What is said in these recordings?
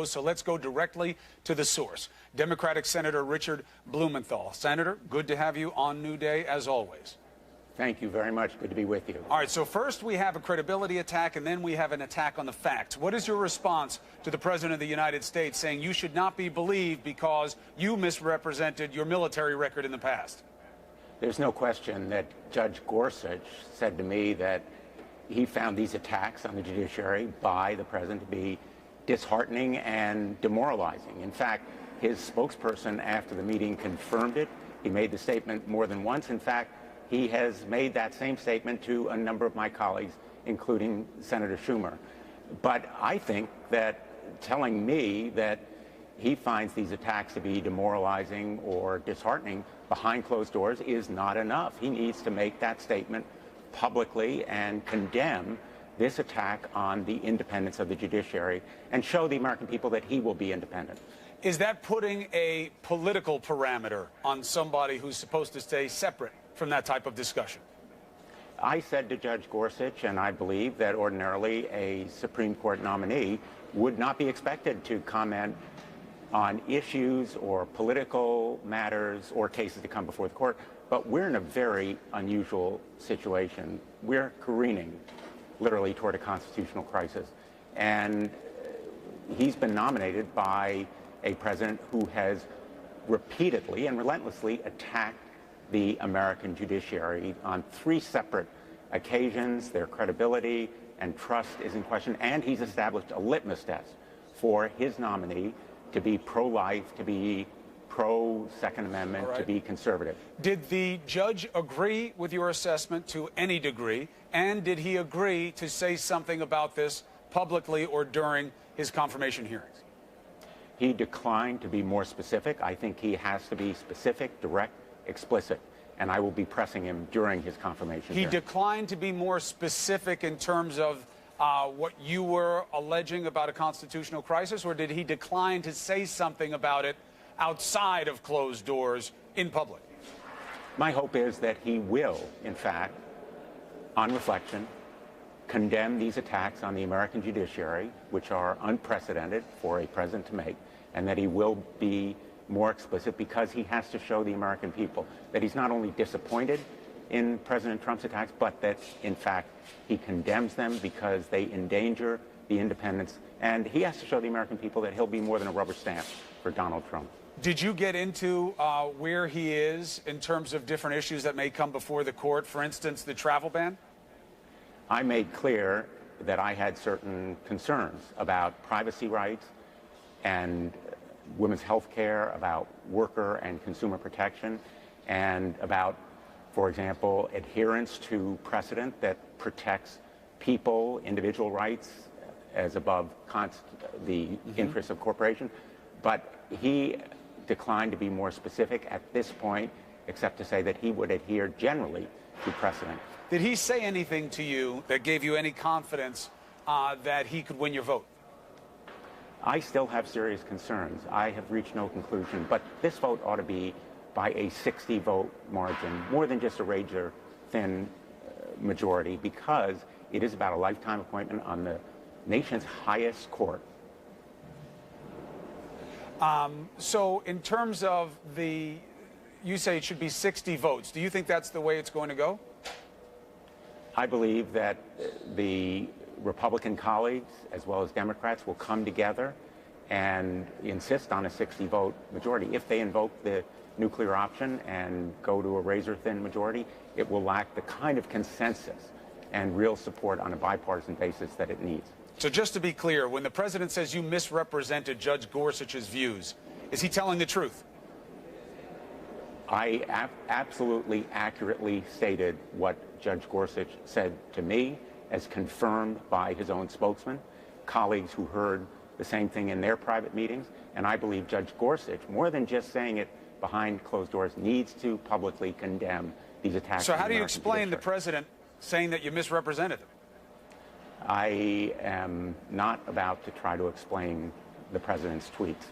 So let's go directly to the source. Democratic Senator Richard Blumenthal. Senator, good to have you on New Day, as always. Thank you very much. Good to be with you. All right, so first we have a credibility attack, and then we have an attack on the facts. What is your response to the President of the United States saying you should not be believed because you misrepresented your military record in the past? There's no question that Judge Gorsuch said to me that he found these attacks on the judiciary by the president to be disheartening and demoralizing. In fact, his spokesperson after the meeting confirmed it. He made the statement more than once. In fact, he has made that same statement to a number of my colleagues, including Senator Schumer. But I think that telling me that he finds these attacks to be demoralizing or disheartening behind closed doors is not enough. He needs to make that statement publicly and condemn this attack on the independence of the judiciary and show the American people that he will be independent. Is that putting a political parameter on somebody who's supposed to stay separate from that type of discussion? I said to Judge Gorsuch, and I believe that ordinarily a Supreme Court nominee would not be expected to comment on issues or political matters or cases to come before the court, but we're in a very unusual situation. We're careening literally toward a constitutional crisis. And he's been nominated by a president who has repeatedly and relentlessly attacked the American judiciary on 3 separate occasions. Their credibility and trust is in question, and he's established a litmus test for his nominee to be pro-life, to be pro-Second Amendment, to be conservative. Did the judge agree with your assessment to any degree, and did he agree to say something about this publicly or during his confirmation hearings? He declined to be more specific. I think he has to be specific, direct, explicit, and I will be pressing him during his confirmation hearing. He declined to be more specific in terms of what you were alleging about a constitutional crisis, or did he decline to say something about it outside of closed doors in public? My hope is that he will, in fact, on reflection, condemn these attacks on the American judiciary, which are unprecedented for a president to make, and that he will be more explicit because he has to show the American people that he's not only disappointed in President Trump's attacks, but that, in fact, he condemns them because they endanger the independence. And he has to show the American people that he'll be more than a rubber stamp for Donald Trump. Did you get into where he is in terms of different issues that may come before the court, for instance, the travel ban? I made clear that I had certain concerns about privacy rights and women's health care, about worker and consumer protection, and about, for example, adherence to precedent that protects people, individual rights, as above the interests of corporations. But he declined to be more specific at this point, except to say that he would adhere generally to precedent. Did he say anything to you that gave you any confidence that he could win your vote? I still have serious concerns. I have reached no conclusion, but this vote ought to be by a 60-vote margin, more than just a razor-thin majority, because it is about a lifetime appointment on the nation's highest court. So in terms of you say it should be 60 votes. Do you think that's the way it's going to go? I believe that the Republican colleagues, as well as Democrats, will come together and insist on a 60-vote majority. If they invoke the nuclear option and go to a razor-thin majority, it will lack the kind of consensus and real support on a bipartisan basis that it needs. So just to be clear, when the president says you misrepresented Judge Gorsuch's views, is he telling the truth? I absolutely accurately stated what Judge Gorsuch said to me, as confirmed by his own spokesman, colleagues who heard the same thing in their private meetings, and I believe Judge Gorsuch, more than just saying it behind closed doors, needs to publicly condemn these attacks. So how do you explain the president saying that you misrepresented him? I am not about to try to explain the president's tweets.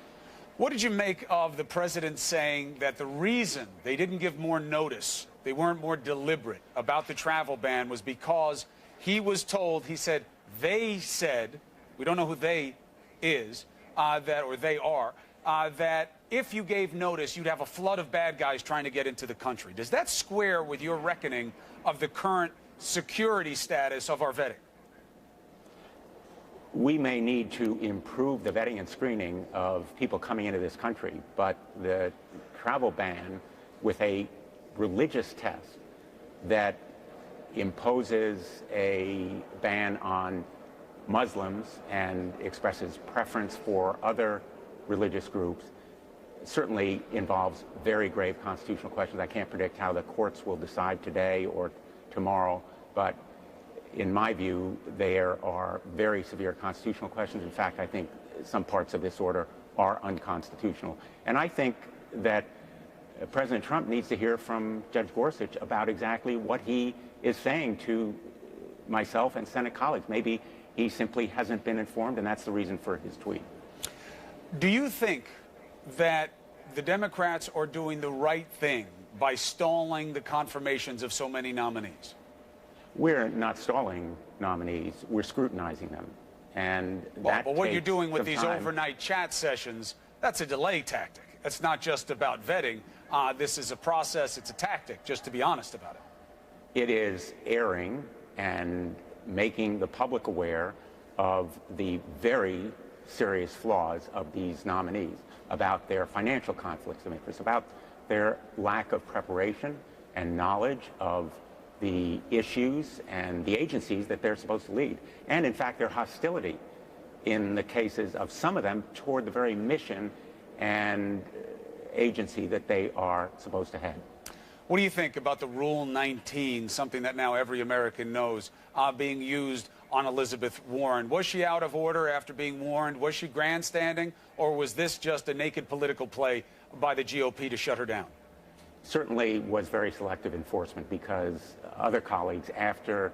What did you make of the president saying that the reason they didn't give more notice, they weren't more deliberate about the travel ban, was because he was told, he said, they said, we don't know who they is, that if you gave notice, you'd have a flood of bad guys trying to get into the country. Does that square with your reckoning of the current security status of our vetting? We may need to improve the vetting and screening of people coming into this country, but the travel ban with a religious test that imposes a ban on Muslims and expresses preference for other religious groups certainly involves very grave constitutional questions. I can't predict how the courts will decide today or tomorrow, but in my view, there are very severe constitutional questions. In fact, I think some parts of this order are unconstitutional. And I think that President Trump needs to hear from Judge Gorsuch about exactly what he is saying to myself and Senate colleagues. Maybe he simply hasn't been informed, and that's the reason for his tweet. Do you think that the Democrats are doing the right thing by stalling the confirmations of so many nominees? We're not stalling nominees. We're scrutinizing them. And but what you're doing with these overnight chat sessions, that's a delay tactic. It's not just about vetting. This is a process. It's a tactic, just to be honest about it. It is airing and making the public aware of the very serious flaws of these nominees, about their financial conflicts of interest, about their lack of preparation and knowledge of the issues and the agencies that they're supposed to lead, and in fact their hostility in the cases of some of them toward the very mission and agency that they are supposed to head. What do you think about the Rule 19, something that now every American knows, being used on Elizabeth Warren? Was she out of order after being warned? Was she grandstanding, or was this just a naked political play by the GOP to shut her down? Certainly was very selective enforcement, because other colleagues, after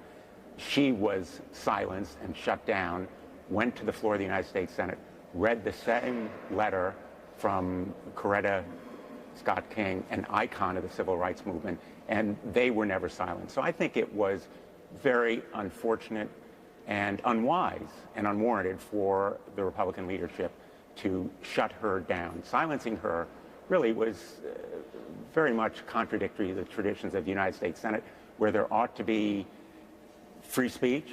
she was silenced and shut down, went to the floor of the United States Senate, read the same letter from Coretta Scott King, an icon of the civil rights movement, and they were never silenced. So I think it was very unfortunate and unwise and unwarranted for the Republican leadership to shut her down. Silencing her really was very much contradictory to the traditions of the United States Senate, where there ought to be free speech.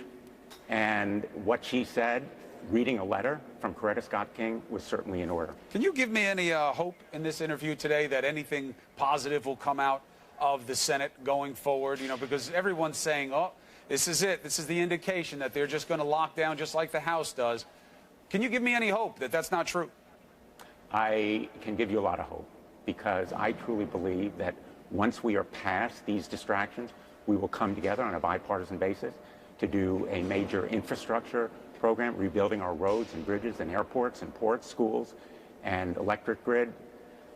And what she said, reading a letter from Coretta Scott King, was certainly in order. Can you give me any hope in this interview today that anything positive will come out of the Senate going forward? You know, because everyone's saying, oh, this is it. This is the indication that they're just going to lock down just like the House does. Can you give me any hope that that's not true? I can give you a lot of hope, because I truly believe that once we are past these distractions, we will come together on a bipartisan basis to do a major infrastructure program, rebuilding our roads and bridges and airports and ports, schools, and electric grid.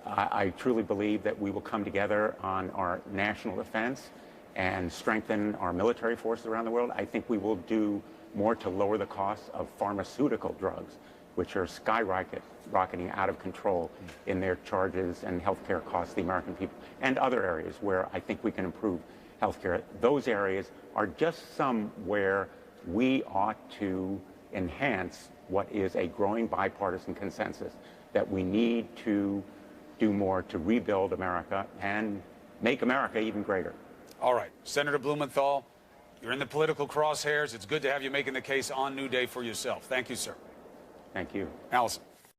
I truly believe that we will come together on our national defense and strengthen our military forces around the world. I think we will do more to lower the costs of pharmaceutical drugs, which are skyrocketing out of control in their charges and healthcare costs to the American people, and other areas where I think we can improve healthcare. Those areas are just some where we ought to enhance what is a growing bipartisan consensus that we need to do more to rebuild America and make America even greater. All right. Senator Blumenthal, you're in the political crosshairs. It's good to have you making the case on New Day for yourself. Thank you, sir. Thank you. Allison.